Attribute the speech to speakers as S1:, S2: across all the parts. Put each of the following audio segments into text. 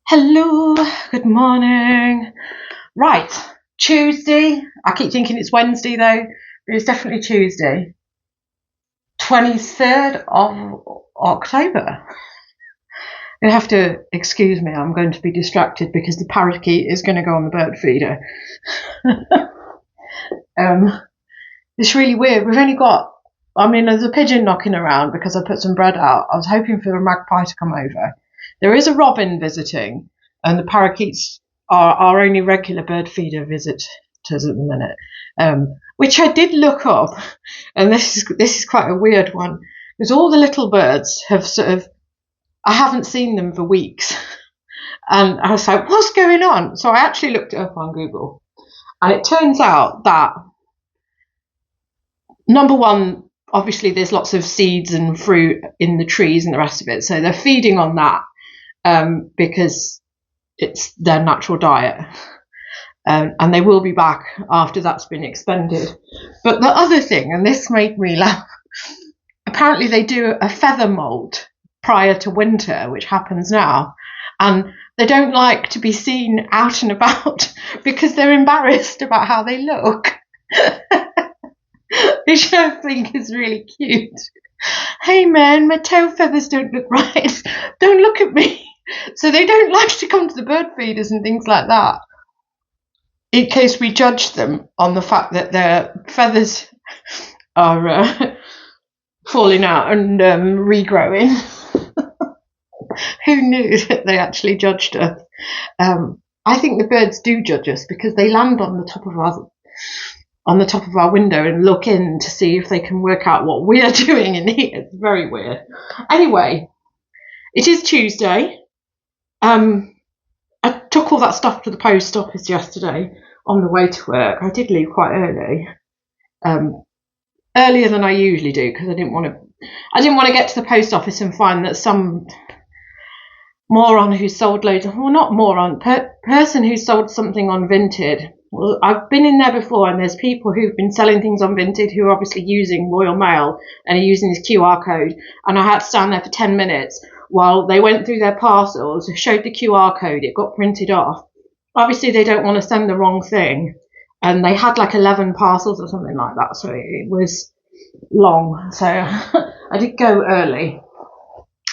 S1: Hello, good morning. Right, Tuesday. I keep thinking it's Wednesday though, but it's definitely Tuesday. 23rd of October. You'll have to excuse me, I'm going to be distracted because the parakeet is going to go on the bird feeder. It's really weird. We've only got, there's a pigeon knocking around because I put some bread out. I was hoping for a magpie to come over. There is a robin visiting, and the parakeets are our only regular bird feeder visitors at the minute, which I did look up, and this is quite a weird one because all the little birds have I haven't seen them for weeks, and I was like, what's going on? So I actually looked it up on Google, and it turns out that number one, obviously there's lots of seeds and fruit in the trees and the rest of it, so they're feeding on that. Because it's their natural diet, and they will be back after that's been expended. But the other thing, and this made me laugh, apparently they do a feather moult prior to winter, which happens now, and they don't like to be seen out and about because they're embarrassed about how they look, which I think is really cute. Hey man, my tail feathers don't look right. Don't look at me. So they don't like to come to the bird feeders and things like that, in case we judge them on the fact that their feathers are falling out and regrowing. Who knew that they actually judged us? I think the birds do judge us because they land on the top of our window and look in to see if they can work out what we are doing in here. It's very weird. Anyway, it is Tuesday. I took all that stuff to the post office yesterday on the way to work. I did leave quite early, earlier than I usually do because I didn't want to get to the post office and find that some moron who sold loads of, well, not moron, person who sold something on Vinted. Well, I've been in there before, and there's people who've been selling things on Vinted who are obviously using Royal Mail and are using this QR code, and I had to stand there for 10 minutes while they went through their parcels, showed the QR code, it got printed off. Obviously they don't want to send the wrong thing, and they had like 11 parcels or something like that, so it was long. So I did go early,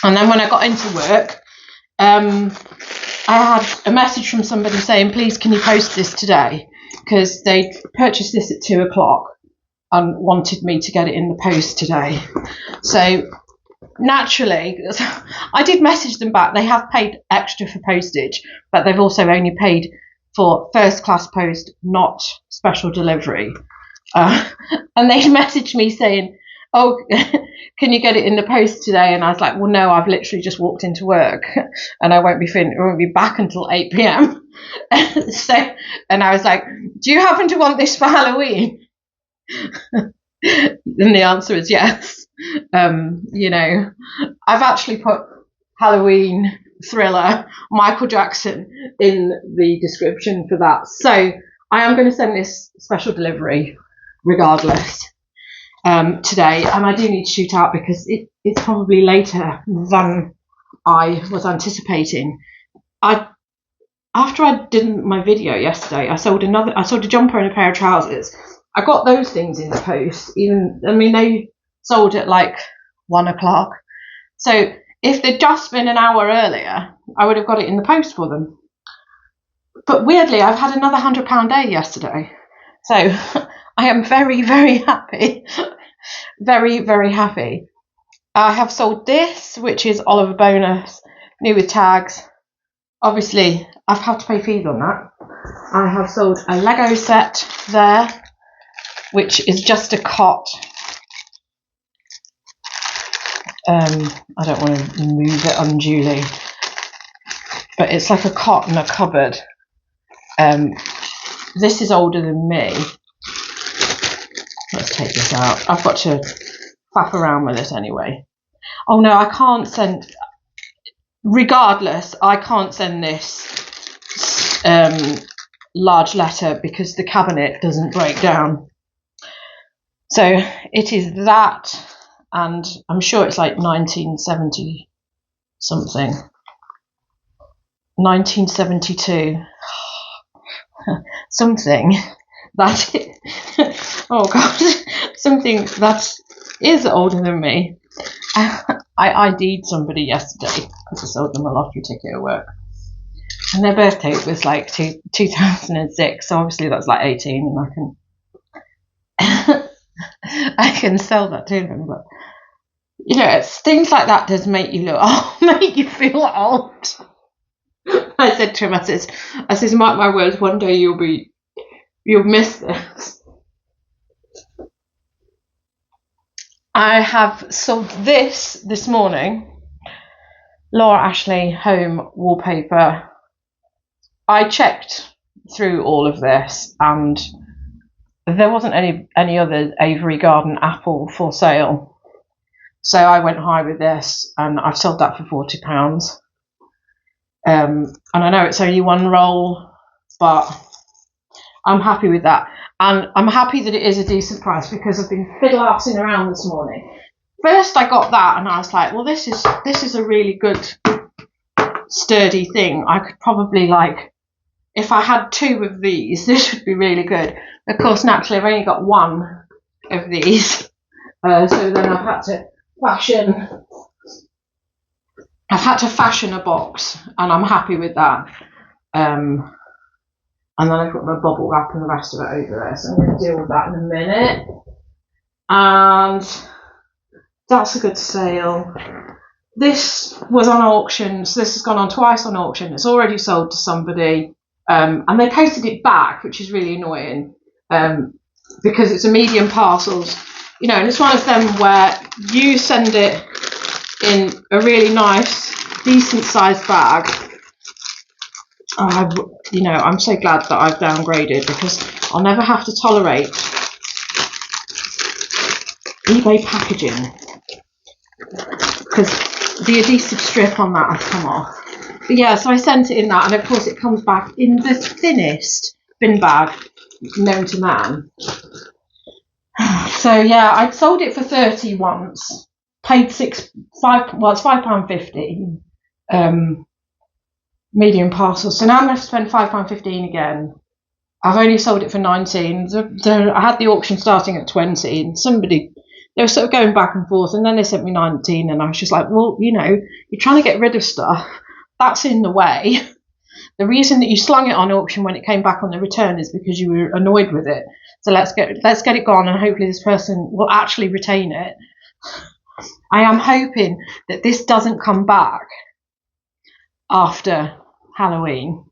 S1: and then when I got into work, I had a message from somebody saying, please can you post this today, because they purchased this at 2 o'clock and wanted me to get it in the post today. So naturally, I did message them back. They have paid extra for postage, but they've also only paid for first class post, not special delivery. And they messaged me saying, oh, can you get it in the post today? And I was like, well, no, I've literally just walked into work and I won't be back until 8 p.m. And I was like, do you happen to want this for Halloween? And the answer is yes. I've actually put Halloween thriller Michael Jackson in the description for that. So I am going to send this special delivery regardless today, and I do need to shoot out because it's probably later than I was anticipating. After I did my video yesterday, I sold a jumper and a pair of trousers. I got those things in the post. They sold at like 1 o'clock. So if they'd just been an hour earlier, I would have got it in the post for them. But weirdly, I've had another £100 day yesterday. So I am very, very happy. Very, very happy. I have sold this, which is Oliver Bonus, new with tags. Obviously, I've had to pay fees on that. I have sold a Lego set there, which is just a cot. I don't want to move it unduly, but it's like a cot and a cupboard. This is older than me. Let's take this out. I've got to faff around with it anyway. Oh no, I can't send. Regardless, I can't send this large letter because the cabinet doesn't break down. So it is that, and I'm sure it's like 1970 something. 1972. Something that oh god, something that is older than me. I ID'd somebody yesterday because I sold them a lottery ticket at work, and their birthday was like 2006, so obviously that's like 18, and I can sell that to them. But you know, it's things like that does make you look make you feel old. I said to him, I says, mark my words, one day you'll miss this. I have sold this morning, Laura Ashley home wallpaper. I checked through all of this and there wasn't any other Avery Garden apple for sale. So I went high with this and I've sold that for £40. And I know it's only one roll, but I'm happy with that. And I'm happy that it is a decent price because I've been fiddle-arsing around this morning. First I got that and I was like, well, this is a really good sturdy thing. I could probably, like, if I had 2 of these, this would be really good. Of course, naturally, I've only got 1 of these. So then I've had to fashion a box, and I'm happy with that. And then I've got my bubble wrap and the rest of it over there, so I'm going to deal with that in a minute. And that's a good sale. This was on auction, so this has gone on twice on auction. It's already sold to somebody, and they posted it back, which is really annoying, because it's a medium parcels, you know, and it's one of them where you send it in a really nice, decent sized bag. You know, I'm so glad that I've downgraded because I'll never have to tolerate eBay packaging because the adhesive strip on that has come off. But yeah, so I sent it in that, and of course it comes back in the thinnest bin bag known to man. So yeah, I'd sold it for 30 once, paid it's £5.50. Medium parcels. So now I'm going to spend £5.15 again. I've only sold it for 19. I had the auction starting at 20, and they were sort of going back and forth, and then they sent me 19, and I was just like, well, you know, you're trying to get rid of stuff. That's in the way. The reason that you slung it on auction when it came back on the return is because you were annoyed with it. So let's get it gone, and hopefully this person will actually retain it. I am hoping that this doesn't come back after Halloween,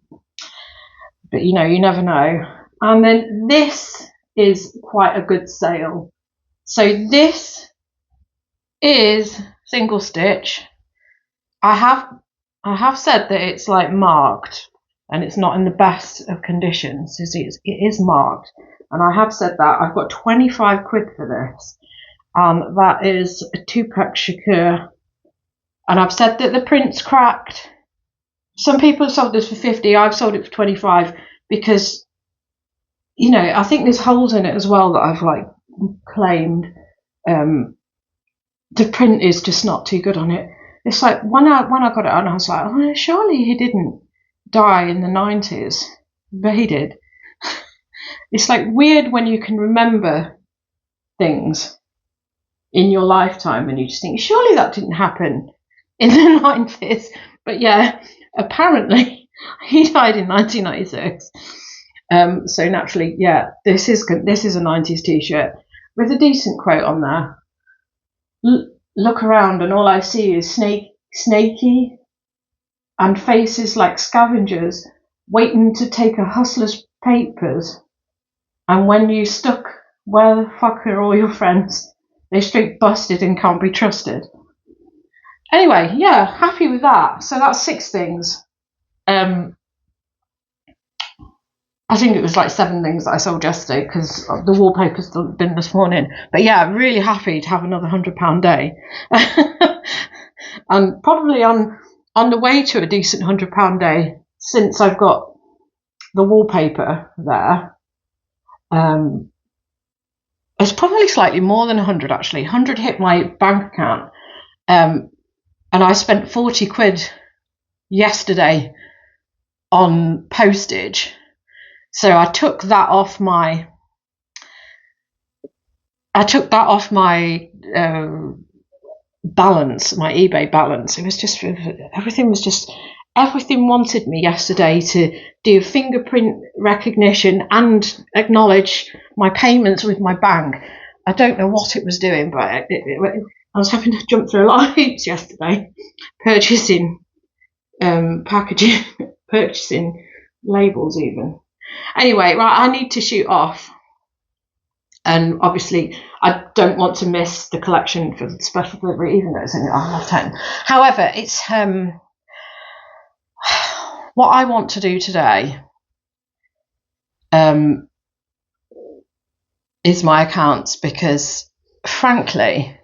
S1: but you know, you never know. And then this is quite a good sale. So this is single stitch. I have said that it's like marked and it's not in the best of conditions. It is marked, and I have said that. I've got 25 quid for this, and that is a 2-pack Shakur, and I've said that the print's cracked. Some people have sold this for 50. I've sold it for 25 because, you know, I think there's holes in it as well that I've like claimed. The print is just not too good on it. It's like when I got it on, I was like, oh, surely he didn't die in the 90s, but he did. It's like weird when you can remember things in your lifetime and you just think, surely that didn't happen in the 90s. But yeah, apparently he died in 1996. So naturally, yeah, this is a 90s t-shirt with a decent quote on there. Look around and all I see is snaky and faces like scavengers waiting to take a hustler's papers. And when you stuck, where the fuck are all your friends? They straight busted and can't be trusted. Anyway, yeah, happy with that. So that's 6 things. I think it was like 7 things that I sold yesterday because the wallpaper's been this morning. But yeah, really happy to have another £100 day. And probably on the way to a decent £100 day since I've got the wallpaper there. It's probably slightly more than 100 actually. 100 hit my bank account. And I spent 40 quid yesterday on postage. So I took that off my balance, my eBay balance. It was just, everything wanted me yesterday to do fingerprint recognition and acknowledge my payments with my bank. I don't know what it was doing, but I was having to jump through a lot of hoops yesterday, purchasing packaging, purchasing labels even. Anyway, right, I need to shoot off. And obviously, I don't want to miss the collection for the special delivery, even though it's only 10. However, it's what I want to do today is my accounts, because, frankly,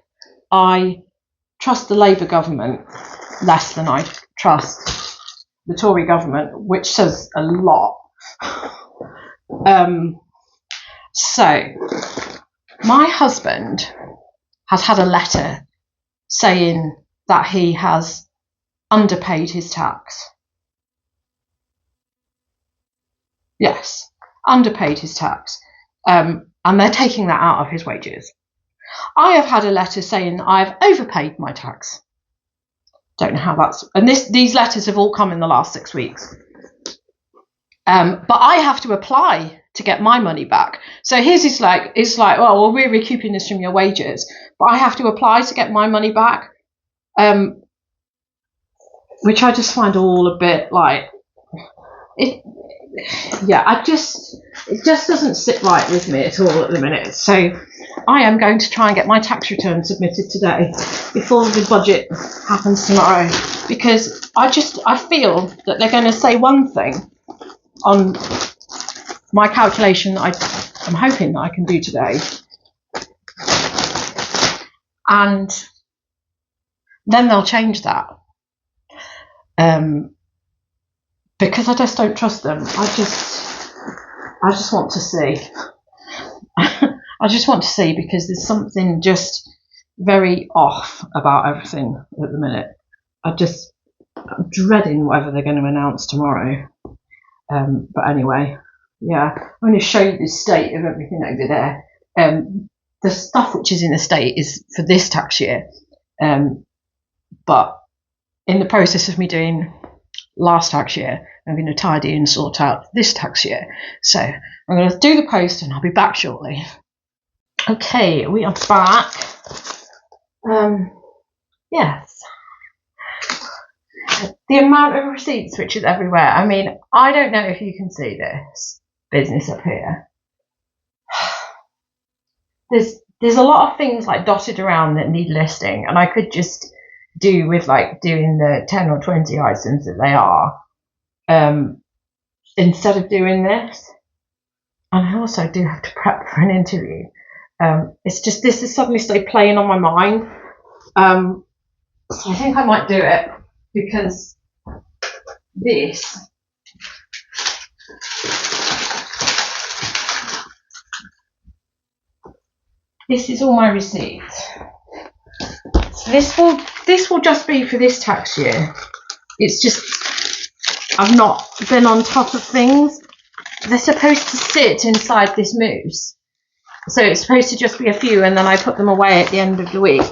S1: I trust the Labour government less than I trust the Tory government, which says a lot. So, my husband has had a letter saying that he has underpaid his tax. Yes, underpaid his tax. And they're taking that out of his wages. I have had a letter saying I've overpaid my tax. Don't know how that's... And these letters have all come in the last 6 weeks. But I have to apply to get my money back. So his is like, oh, well, we're recouping this from your wages, but I have to apply to get my money back, which I just find all a bit like it. Yeah, it just doesn't sit right with me at all at the minute. So I am going to try and get my tax return submitted today before the budget happens tomorrow, because I feel that they're going to say one thing on my calculation I'm hoping that I can do today, and then they'll change that, because I just don't trust them. I just want to see. I just want to see, because there's something just very off about everything at the minute. I'm dreading whatever they're going to announce tomorrow. But anyway, yeah, I'm going to show you the state of everything over there. The stuff which is in the state is for this tax year, but in the process of me doing last tax year, I'm going to tidy and sort out this tax year. So I'm going to do the post and I'll be back shortly. Okay, we are back. Yes. The amount of receipts which is everywhere. I mean, I don't know if you can see this business up here. There's a lot of things like dotted around that need listing, and I could just do with like doing the 10 or 20 items that they are, instead of doing this. And I also do have to prep for an interview. It's just, this has suddenly started playing on my mind. So I think I might do it, because this is all my receipts. So this will just be for this tax year. It's just, I've not been on top of things. They're supposed to sit inside this mousse, so it's supposed to just be a few, and then I put them away at the end of the week,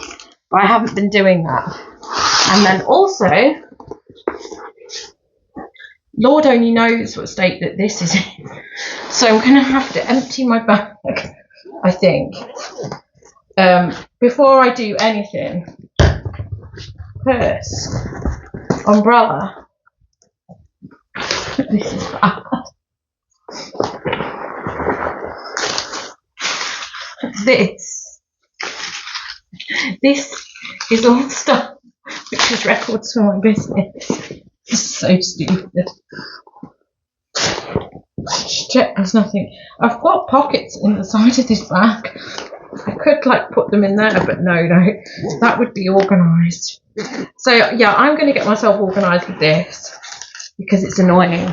S1: but I haven't been doing that. And then also, Lord only knows what state that this is in. So I'm going to have to empty my bag, I think, before I do anything. Purse, umbrella. This is bad. This is all stuff which is records for my business. It's so stupid. Shit, there's nothing. I've got pockets in the side of this bag. I could like put them in there, but no, that would be organised. So yeah, I'm going to get myself organised with this, because it's annoying.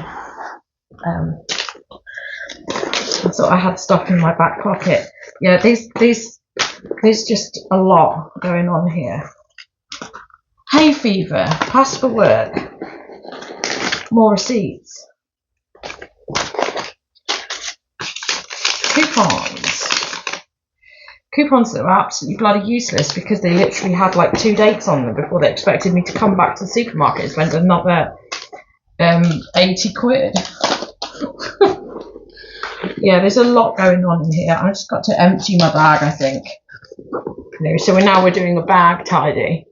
S1: I thought I had stuff in my back pocket. Yeah, there's just a lot going on here. Hay fever, pass for work, more receipts. coupons. Coupons that were absolutely bloody useless because they literally had like 2 dates on them before they expected me to come back to the supermarket and spend another 80 quid. Yeah, there's a lot going on in here. I just got to empty my bag, I think. So we're doing a bag tidy.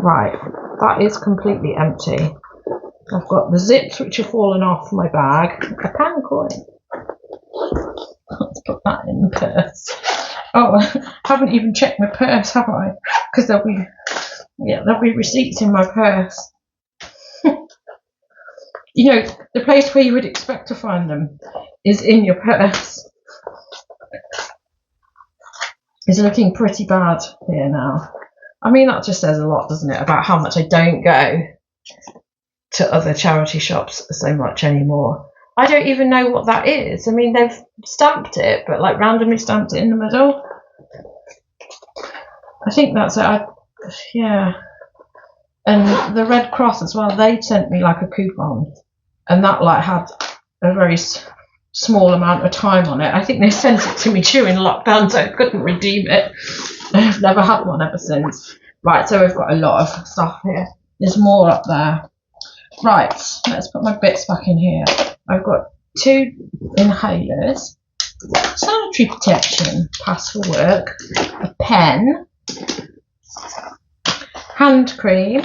S1: Right, that is completely empty. I've got the zips which have fallen off my bag. A pound coin. Let's put that in the purse. Oh, I haven't even checked my purse, have I? Because there'll be receipts in my purse. You know, the place where you would expect to find them is in your purse. It's looking pretty bad here now. I mean, that just says a lot, doesn't it, about how much I don't go to other charity shops so much anymore. I don't even know what that is. I mean, they've stamped it, but like randomly stamped it in the middle. I think that's it. Yeah. And the Red Cross as well, they sent me like a coupon, and that like had a very small amount of time on it. I think they sent it to me during lockdown, so I couldn't redeem it. I've never had one ever since. Right, so we've got a lot of stuff here. There's more up there. Right, let's put my bits back in here. I've got 2 inhalers, sanitary protection, pass for work, a pen, hand cream,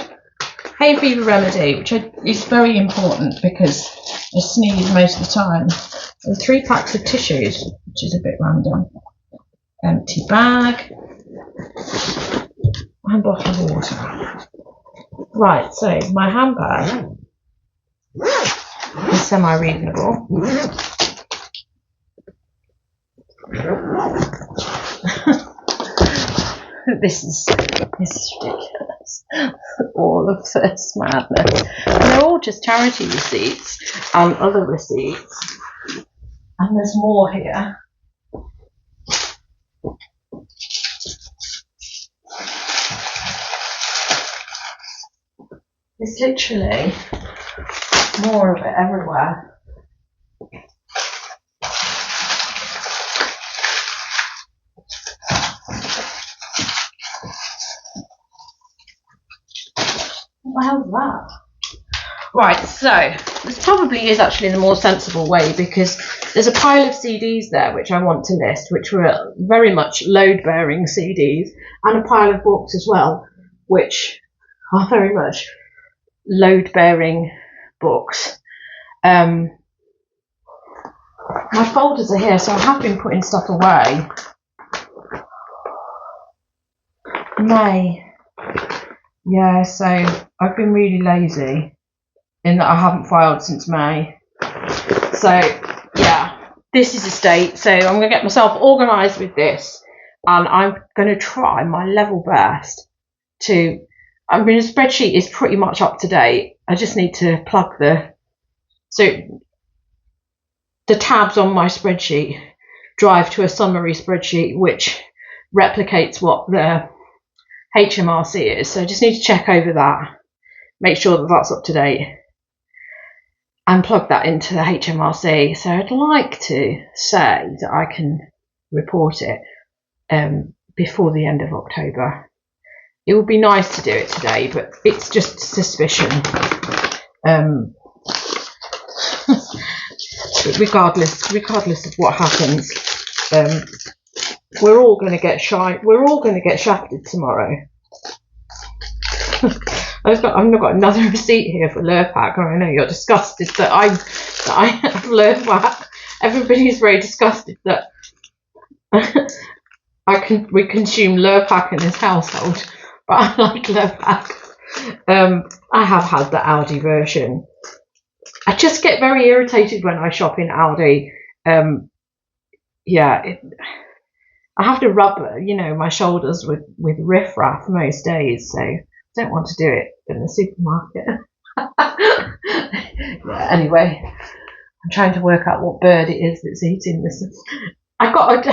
S1: hay fever remedy, which is very important because I sneeze most of the time, and 3 packs of tissues, which is a bit random, empty bag, and bottle of water. Right, so my handbag is semi-reasonable. This is ridiculous. All of this madness. And they're all just charity receipts and other receipts. And there's more here. There's literally more of it everywhere. What the hell is that? Right, so this probably is actually the more sensible way, because there's a pile of CDs there which I want to list, which were very much load-bearing CDs, and a pile of books as well, which are very much load-bearing books. My folders are here, so I have been putting stuff away. May. Yeah, so I've been really lazy in that I haven't filed since May. So yeah, this is a state. So I'm going to get myself organised with this, and I'm going to try my level best to, I mean, the spreadsheet is pretty much up to date. I just need to plug the tabs on my spreadsheet drive to a summary spreadsheet which replicates what the HMRC is. So I just need to check over that, make sure that that's up to date, and plug that into the HMRC. So I'd like to say that I can report it before the end of October. It would be nice to do it today, but it's just suspicion. Regardless of what happens, we're all going to get shafted tomorrow. I've got another receipt here for Lurpak, and I know you're disgusted that I have Lurpak. Everybody's very disgusted that we consume Lurpak in this household, but I like Lurpak. I have had the Aldi version. I just get very irritated when I shop in Aldi. I have to rub, my shoulders with riffraff most days, so I don't want to do it in the supermarket. Anyway, I'm trying to work out what bird it is that's eating this. I got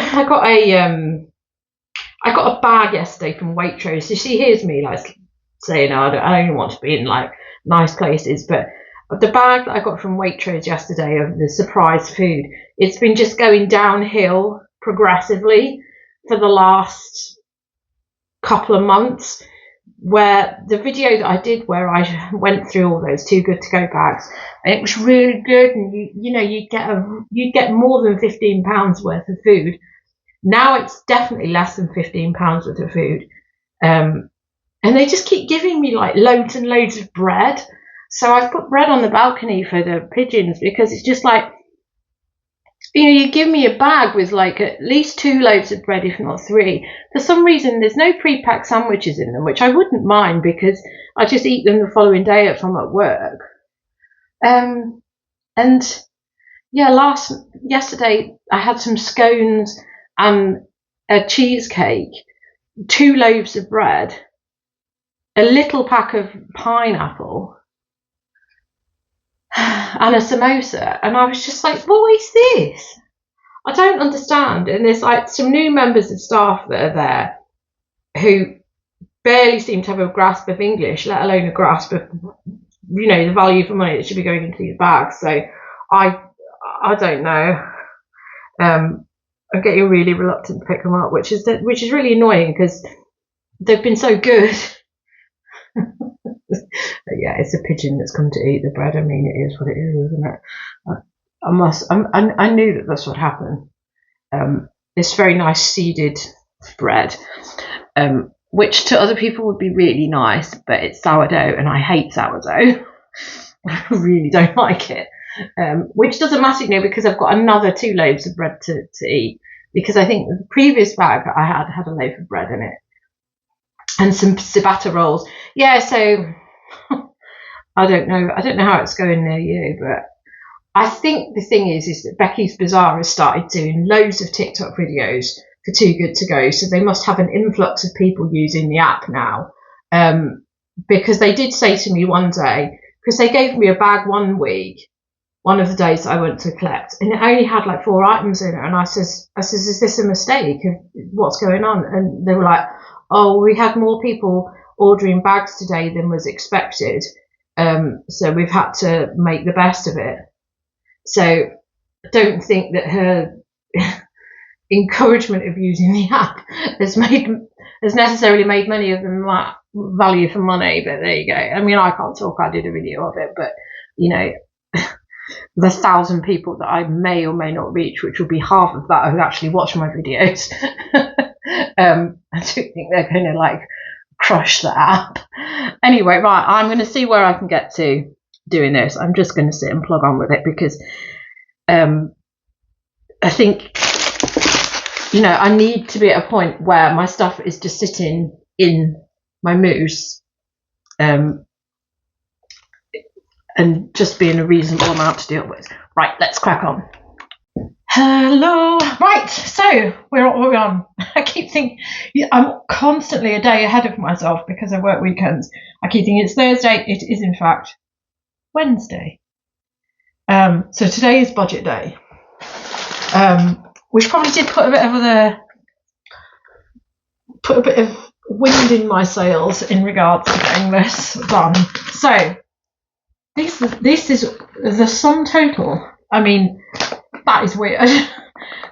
S1: a bag yesterday from Waitrose. So she hears me like saying, I don't want to be in like nice places, but But the bag that I got from Waitrose yesterday of the surprise food, it's been just going downhill progressively for the last couple of months, where the video that I did where I went through all those Too Good To Go bags, and it was really good, and you get more than £15 worth of food. Now it's definitely less than £15 worth of food, and they just keep giving me like loads and loads of bread. So I've put bread on the balcony for the pigeons, because it's just like, you give me a bag with like at least 2 loaves of bread, if not 3. For some reason, there's no pre-packed sandwiches in them, which I wouldn't mind because I just eat them the following day if I'm at work. And yeah, yesterday I had some scones and a cheesecake, 2 loaves of bread, a little pack of pineapple, and a samosa, and I was just like, what is this? I don't understand. And there's like some new members of staff that are there who barely seem to have a grasp of English, let alone a grasp of, the value for money that should be going into these bags. So I don't know. I'm getting really reluctant to pick them up, which is really annoying because they've been so good. But yeah, it's a pigeon that's come to eat the bread. I mean, it is what it is, isn't it? I knew that this would happen. It's very nice seeded bread, which to other people would be really nice, but it's sourdough, and I hate sourdough. I really don't like it. Which doesn't matter, because I've got another 2 loaves of bread to eat, because I think the previous bag that I had a loaf of bread in it. And some ciabatta rolls. Yeah, so I don't know how it's going near you, but I think the thing is that Becky's Bazaar has started doing loads of TikTok videos for Too Good To Go, so they must have an influx of people using the app now. Because they did say to me one day, because they gave me a bag one week, one of the days I went to collect, and it only had like 4 items in it, and I says, is this a mistake? What's going on? And they were like, oh, we had more people ordering bags today than was expected, so we've had to make the best of it. So I don't think that her encouragement of using the app has necessarily made many of them value for money, but there you go. I mean, I can't talk, I did a video of it, but the 1,000 people that I may or may not reach, which will be half of that who actually watch my videos, I don't think they're going to crush the app. Anyway, right, I'm going to see where I can get to doing this. I'm just going to sit and plug on with it because I think I need to be at a point where my stuff is just sitting in my moose and just being a reasonable amount to deal with. Right, let's crack on. Hello. Right, so we're on. I keep thinking I'm constantly a day ahead of myself because I work weekends. I keep thinking it's Thursday. It is in fact Wednesday. So today is budget day, which probably did put a bit of wind in my sails in regards to getting this done. So this is the sum total. I mean, that is weird.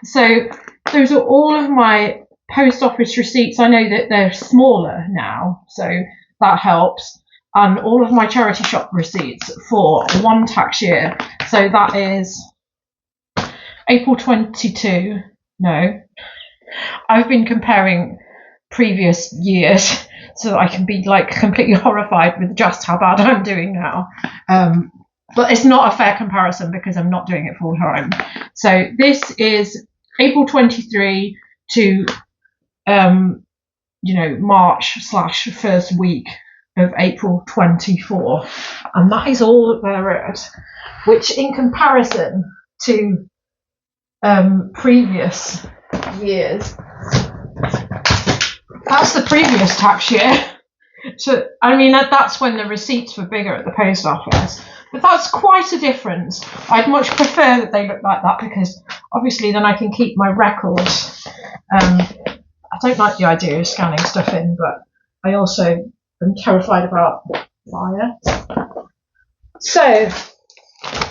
S1: So those are all of my post office receipts. I know that they're smaller now, so that helps. And all of my charity shop receipts for one tax year. So that is April 22. No, I've been comparing previous years so that I can be completely horrified with just how bad I'm doing now. But it's not a fair comparison because I'm not doing it full time. So this is April 23 to March / first week of April 24, and that is all that there is, which in comparison to previous years, that's the previous tax year. So I mean that's when the receipts were bigger at the post office, but that's quite a difference. I'd much prefer that they look like that because obviously then I can keep my records. I don't like the idea of scanning stuff in, but I also am terrified about fire. So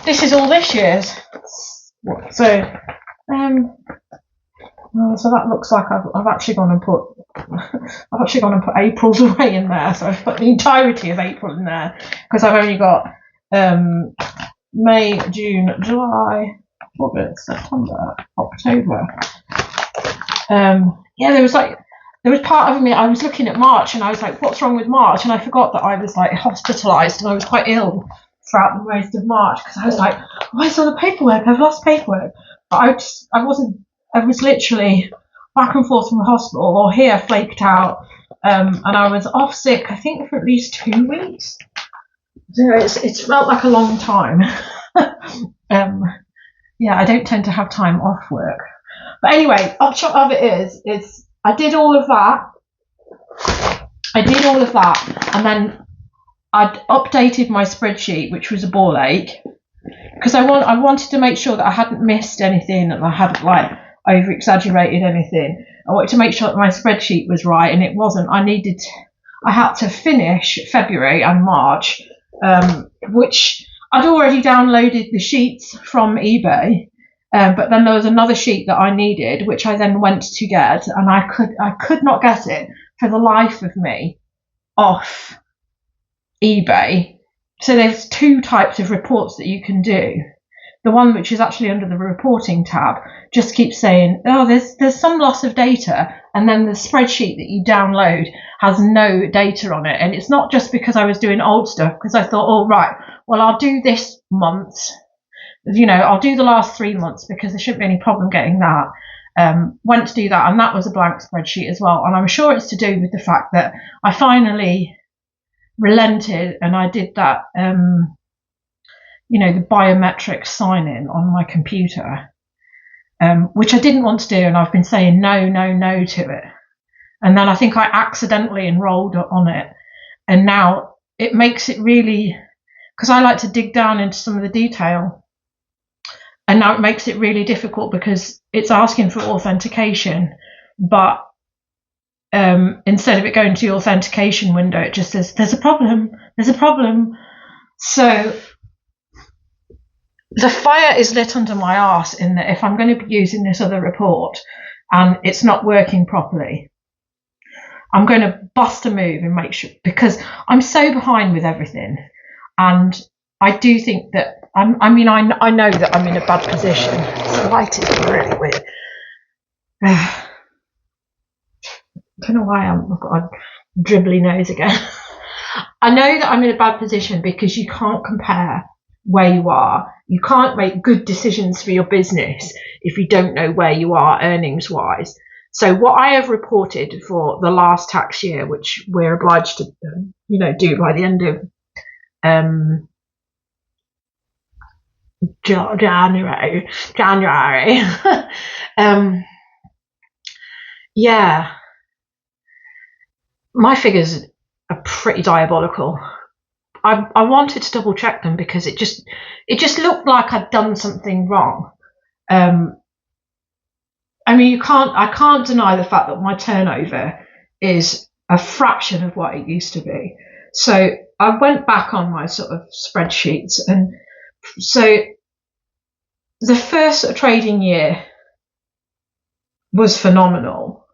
S1: this is all this year's. So so that looks like I've actually gone and put April's away in there. So I've put the entirety of April in there because I've only got May, June, July, August, September, October. There was part of me, I was looking at March and I was like, what's wrong with March? And I forgot that I was like hospitalised and I was quite ill throughout the most of March because I was like, where's all the paperwork? I've lost paperwork. But I was literally back and forth from the hospital or here flaked out. And I was off sick, I think, for at least 2 weeks. So it's felt like a long time. Yeah, I don't tend to have time off work. But anyway, upshot of it is I did all of that, and then I'd updated my spreadsheet, which was a ball ache, because I wanted to make sure that I hadn't missed anything, and I hadn't like over exaggerated anything. I wanted to make sure that my spreadsheet was right, and it wasn't. I had to finish February and March, which I'd already downloaded the sheets from eBay. But then there was another sheet that I needed, which I then went to get, and I could not get it for the life of me off eBay. So there's 2 types of reports that you can do. The one which is actually under the reporting tab just keeps saying, oh, there's some loss of data, and then the spreadsheet that you download has no data on it. And it's not just because I was doing old stuff, because I thought, oh, right, well, I'll do this month. I'll do the last 3 months because there shouldn't be any problem getting that. Went to do that, and that was a blank spreadsheet as well. And I'm sure it's to do with the fact that I finally relented and I did that, the biometric sign-in on my computer, which I didn't want to do, and I've been saying no to it. And then I think I accidentally enrolled on it, and now it makes it really, because I like to dig down into some of the detail. And now it makes it really difficult because it's asking for authentication, but instead of it going to the authentication window, it just says, there's a problem. So the fire is lit under my arse in that if I'm going to be using this other report and it's not working properly, I'm going to bust a move and make sure, because I'm so behind with everything. And I do think that I know that I'm in a bad position. The light is really weird. I don't know why I've got a dribbly nose again. I know that I'm in a bad position because you can't compare where you are. You can't make good decisions for your business if you don't know where you are earnings wise. So what I have reported for the last tax year, which we're obliged to do by the end of January. Yeah, my figures are pretty diabolical. I wanted to double check them because it just looked like I'd done something wrong. I can't deny the fact that my turnover is a fraction of what it used to be. So I went back on my sort of spreadsheets, and so the first sort of trading year was phenomenal,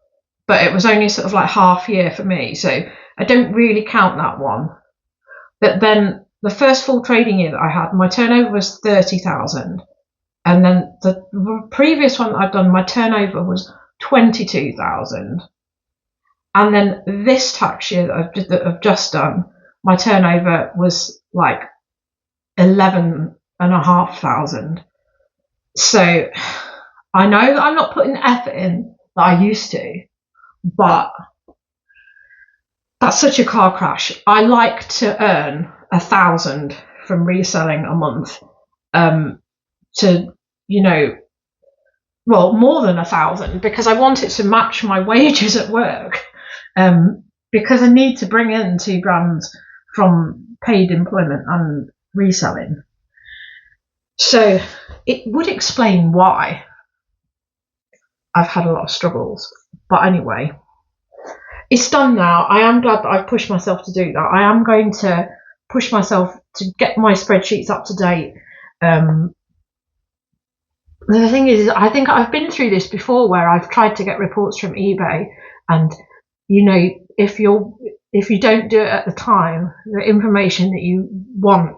S1: but it was only sort of like half year for me, so I don't really count that one. But then the first full trading year that I had, my turnover was 30,000, and then the previous one that I'd done, my turnover was 22,000, and then this tax year that I've just done, my turnover was like 11,500. So I know that I'm not putting the effort in that I used to, but that's such a car crash. I like to earn 1,000 from reselling a month, more than 1,000, because I want it to match my wages at work, because I need to bring in £2,000 from paid employment and reselling. So it would explain why I've had a lot of struggles. But anyway, it's done now. I am glad that I've pushed myself to do that. I am going to push myself to get my spreadsheets up to date. The thing is, I think I've been through this before where I've tried to get reports from eBay, and if you don't do it at the time, the information that you want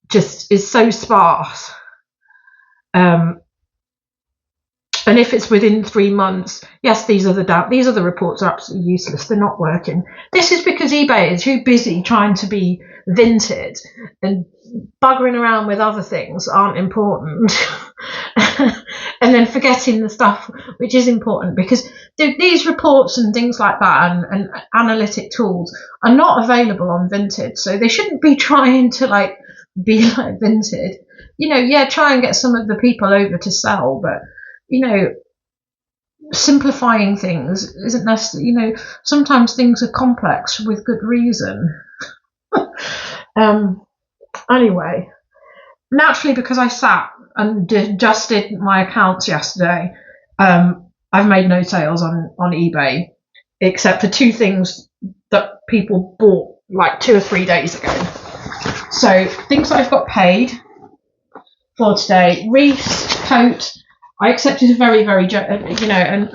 S1: just is so sparse. And if it's within 3 months, yes, these are the reports are absolutely useless. They're not working. This is because eBay is too busy trying to be Vinted, and buggering around with other things aren't important. And then forgetting the stuff which is important, because these reports and things like that and analytic tools are not available on Vinted, so they shouldn't be trying to be like Vinted. Try and get some of the people over to sell, but simplifying things isn't necessary. Sometimes things are complex with good reason. Anyway, naturally, because I sat and just did my accounts yesterday, I've made no sales on eBay, except for 2 things that people bought like 2 or 3 days ago. So things that I've got paid for today: Reese coat. I accepted a very, very, and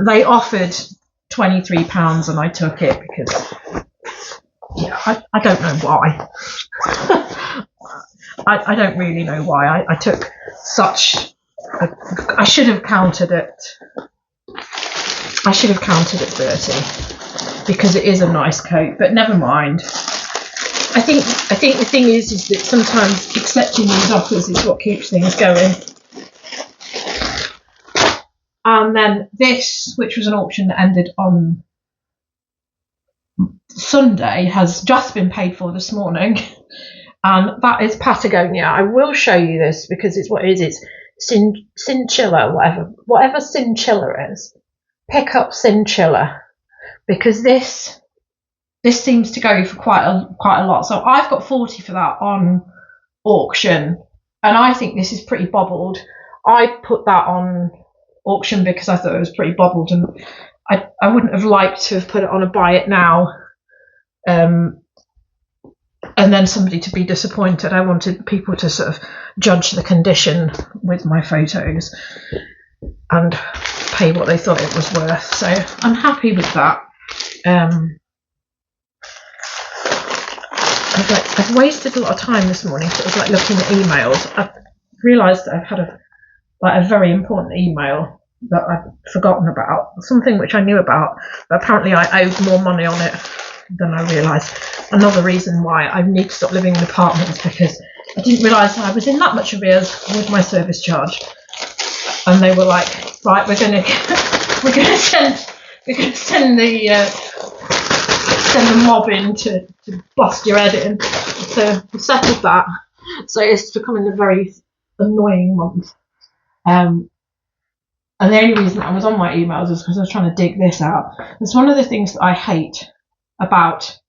S1: they offered £23 and I took it because, I don't know why. I don't really know why. I took I should have counted it. I should have counted at 30 because it is a nice coat, but never mind. I think the thing is that sometimes accepting these offers is what keeps things going. And then this, which was an auction that ended on Sunday, has just been paid for this morning. And that is Patagonia. I will show you this because it's what it is. It's Cinchilla, whatever Cinchilla is. Pick up Cinchilla, because this seems to go for quite a lot. So I've got 40 for that on auction, and I think this is pretty bobbled. I put that on auction because I thought it was pretty bobbled, and I wouldn't have liked to have put it on a buy it now, and then somebody to be disappointed. I wanted people to sort of judge the condition with my photos and pay what they thought it was worth. So I'm happy with that. I've wasted a lot of time this morning sort of looking at emails. I've realised that I've had a very important email that I've forgotten about, something which I knew about, but apparently I owed more money on it than I realised. Another reason why I need to stop living in apartments, because I didn't realise I was in that much arrears with my service charge. And they were like, right, we're gonna send the mob in to bust your head in. So we settled that. So it's becoming a very annoying month. And the only reason I was on my emails is because I was trying to dig this out. It's one of the things that I hate about,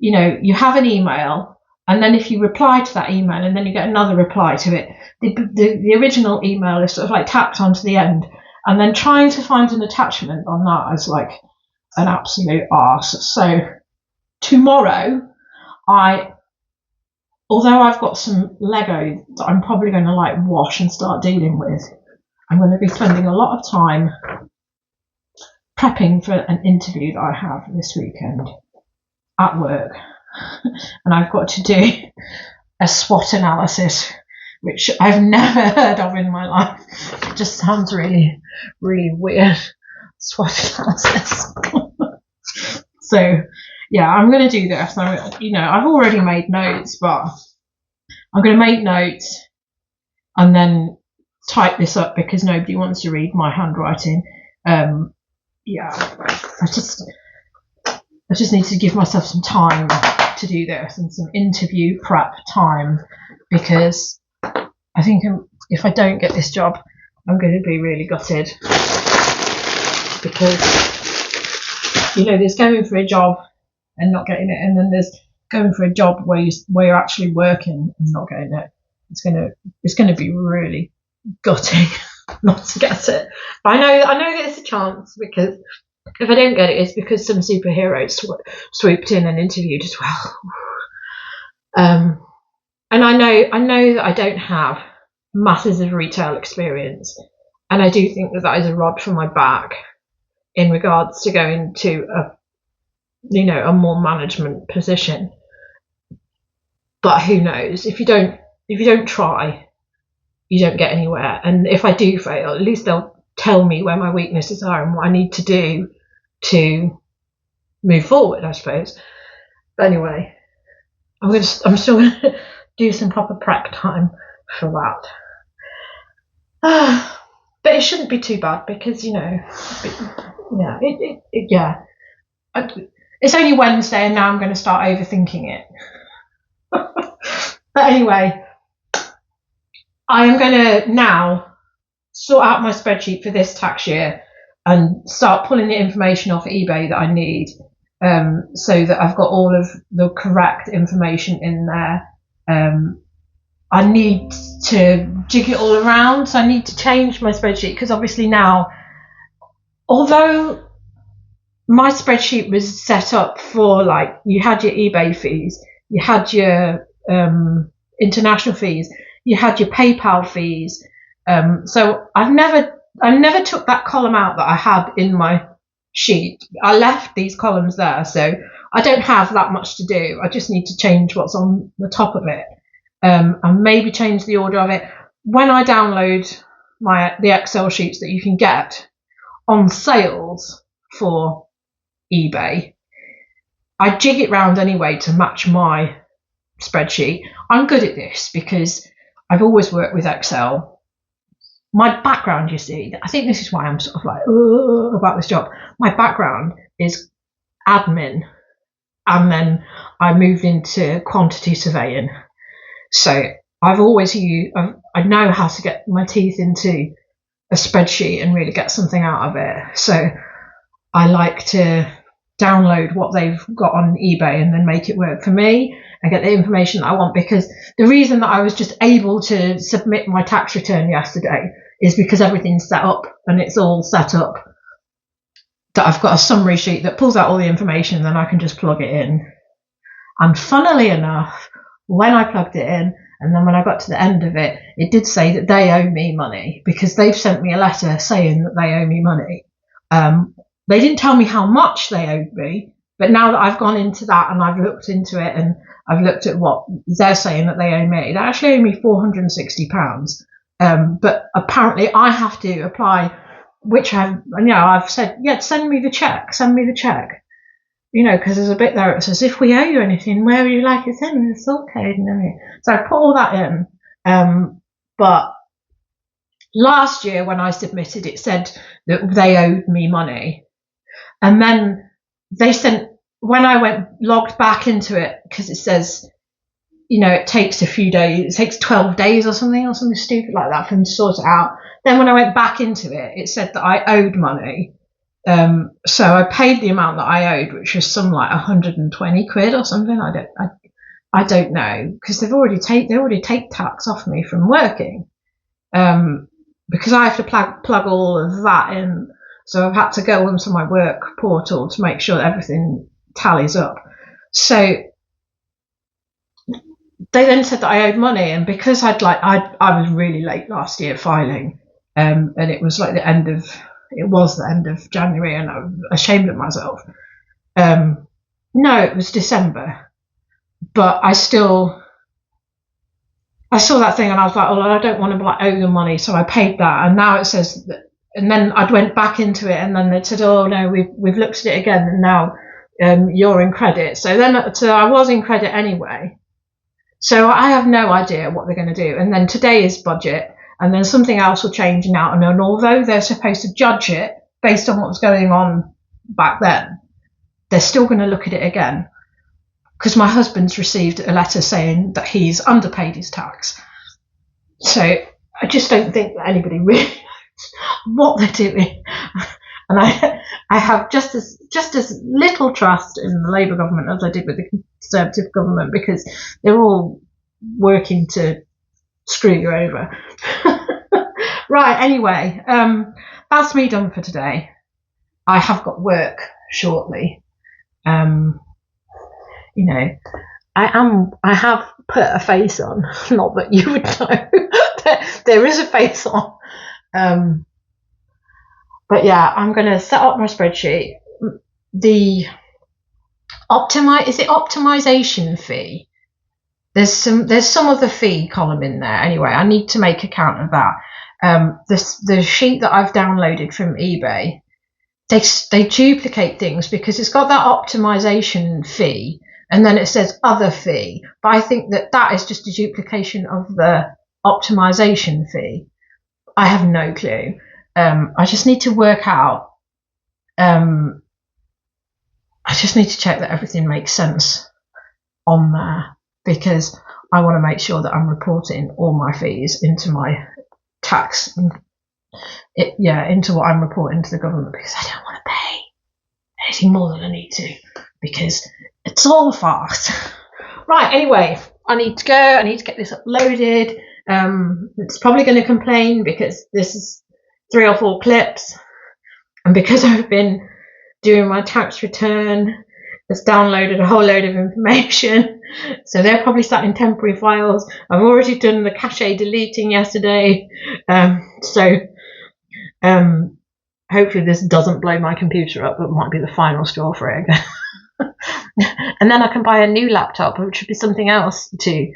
S1: you have an email, and then if you reply to that email and then you get another reply to it, the original email is sort of tacked onto the end, and then trying to find an attachment on that is an absolute arse. So tomorrow, although I've got some Lego that I'm probably going to wash and start dealing with, I'm going to be spending a lot of time prepping for an interview that I have this weekend at work. And I've got to do a SWOT analysis, which I've never heard of in my life. It just sounds really, really weird. SWOT analysis. So, yeah, I'm going to do this. I've already made notes, but I'm going to make notes and then type this up because nobody wants to read my handwriting. I just need to give myself some time to do this and some interview prep time, because I think if I don't get this job, I'm going to be really gutted, because there's going for a job and not getting it, and then there's going for a job where you're actually working and not getting it. It's gonna be really gutting not to get it. But I know that it's a chance, because If I don't get it, it's because some superhero swooped in and interviewed as well. And I know that I don't have masses of retail experience, and I do think that that is a rod for my back in regards to going to a more management position. But who knows? If you don't try, you don't get anywhere. And if I do fail, at least they'll tell me where my weaknesses are and what I need to do to move forward, I suppose. But anyway, I'm still gonna do some proper prep time for that. But it shouldn't be too bad because it's only Wednesday and now I'm going to start overthinking it. But anyway, I am going to now sort out my spreadsheet for this tax year and start pulling the information off eBay that I need, so that I've got all of the correct information in there. I need to jig it all around, so I need to change my spreadsheet because obviously now, although my spreadsheet was set up for, like, you had your eBay fees, you had your international fees, you had your PayPal fees, so I never took that column out that I had in my sheet. I left these columns there, so I don't have that much to do. I just need to change what's on the top of it, and maybe change the order of it. When I download the Excel sheets that you can get on sales for eBay, I jig it round anyway to match my spreadsheet. I'm good at this because I've always worked with Excel. My background, you see, I think this is why I'm sort of like about this job. My background is admin, and then I moved into quantity surveying. So I've always I know how to get my teeth into a spreadsheet and really get something out of it. So I like to download what they've got on eBay and then make it work for me and get the information that I want, because the reason that I was just able to submit my tax return yesterday is because everything's set up and it's all set up that I've got a summary sheet that pulls out all the information and then I can just plug it in. And funnily enough, when I plugged it in and then when I got to the end of it, it did say that they owe me money because they've sent me a letter saying that they owe me money. They didn't tell me how much they owed me, but now that I've gone into that and I've looked into it and I've looked at what they're saying that they owe me, they actually owe me £460. But apparently I have to apply, which I've said, yeah, send me the check, because there's a bit there that says, if we owe you anything, where would you like it sent? It's okay. So I put all that in. But last year when I submitted, it said that they owed me money. And then they sent, when I logged back into it, because it says, it takes a few days, it takes 12 days or something stupid like that for them to sort it out. Then when I went back into it, it said that I owed money. So I paid the amount that I owed, which was some like 120 quid or something. I don't know, because they already take tax off me from working. Because I have to plug all of that in. So I've had to go onto my work portal to make sure that everything tallies up. So they then said that I owed money, and because I was really late last year filing, and it was like the end of January, and I was ashamed of myself. No, it was December, but I saw that thing and I was like, oh, I don't want to owe them money, so I paid that, and now it says that. And then I went back into it, and then they said, oh no, we've looked at it again, and now you're in credit. So I was in credit anyway. So I have no idea what they're going to do. And then today is budget, and then something else will change now. And then although they're supposed to judge it based on what's going on back then, they're still going to look at it again, because my husband's received a letter saying that he's underpaid his tax. So I just don't think that anybody really knows what they're doing. And I have just as little trust in the Labour government as I did with the Conservative government, because they're all working to screw you over. Right, anyway, that's me done for today. I have got work shortly. You know, I have put a face on, not that you would know. There is a face on. But yeah, I'm going to set up my spreadsheet. The optimization fee? There's some of the fee column in there. Anyway, I need to make account of that. The sheet that I've downloaded from eBay, they duplicate things because it's got that optimization fee and then it says other fee. But I think that is just a duplication of the optimization fee. I have no clue. I just need to work out. I just need to check that everything makes sense on there, because I want to make sure that I'm reporting all my fees into my tax, into what I'm reporting to the government, because I don't want to pay anything more than I need to, because it's all fast. Right, anyway, I need to go. I need to get this uploaded. It's probably going to complain because this is 3 or 4 clips, and because I've been doing my tax return, it's downloaded a whole load of information, so they're probably sat in temporary files. I've already done the cache deleting yesterday, so hopefully this doesn't blow my computer up. It might be the final straw for it again. And then I can buy a new laptop, which would be something else to,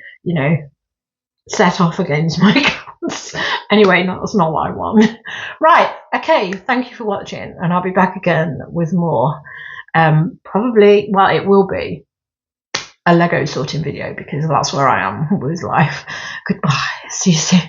S1: set off against my accounts. Anyway, that's not what I want. Right, okay, thank you for watching, and I'll be back again with more. Probably, well, it will be a Lego sorting video, because that's where I am with life. Goodbye, see you soon.